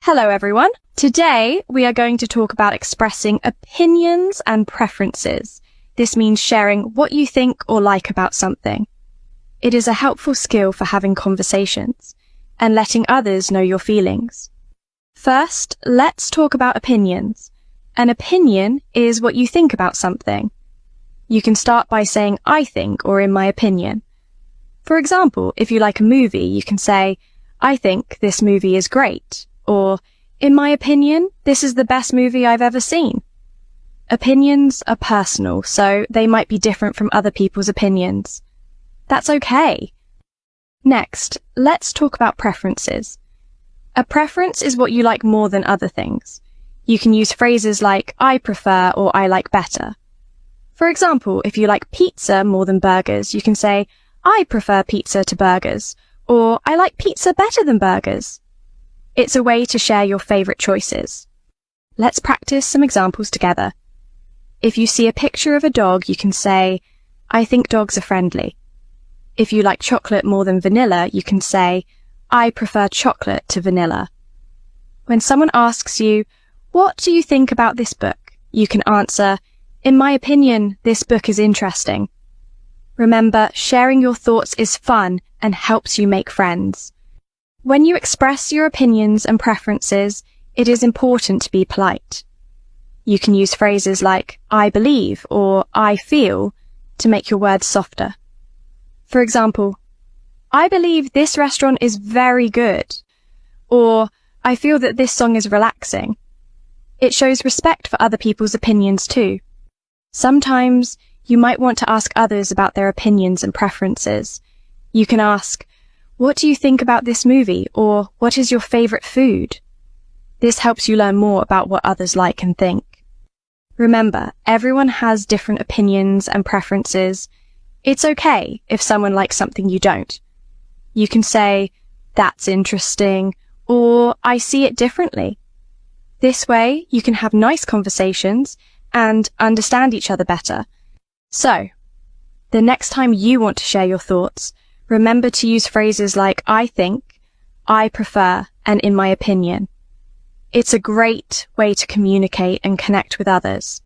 Hello everyone. Today we are going to talk about expressing opinions and preferences. This means sharing what you think or like about something. It is a helpful skill for having conversations and letting others know your feelings. First, let's talk about opinions. An opinion is what you think about something. You can start by saying I think or in my opinion. For example, if you like a movie, you can say, I think this movie is great. Or, in my opinion, this is the best movie I've ever seen. Opinions are personal, so they might be different from other people's opinions. That's okay. Next, let's talk about preferences. A preference is what you like more than other things. You can use phrases like I prefer or I like better. For example, if you like pizza more than burgers, you can say I prefer pizza to burgers, or I like pizza better than burgers. It's a way to share your favorite choices. Let's practice some examples together. If you see a picture of a dog, you can say, I think dogs are friendly. If you like chocolate more than vanilla, you can say, I prefer chocolate to vanilla. When someone asks you, what do you think about this book? You can answer, in my opinion, this book is interesting. Remember, sharing your thoughts is fun and helps you make friends. When you express your opinions and preferences, it is important to be polite. You can use phrases like I believe or I feel to make your words softer. For example, I believe this restaurant is very good, or I feel that this song is relaxing. It shows respect for other people's opinions too. Sometimes you might want to ask others about their opinions and preferences. You can ask, what do you think about this movie? Or what is your favorite food? This helps you learn more about what others like and think. Remember, everyone has different opinions and preferences. It's okay if someone likes something you don't. You can say, that's interesting, or I see it differently. This way, you can have nice conversations and understand each other better. So, the next time you want to share your thoughts, remember to use phrases like I think, I prefer, and in my opinion. It's a great way to communicate and connect with others.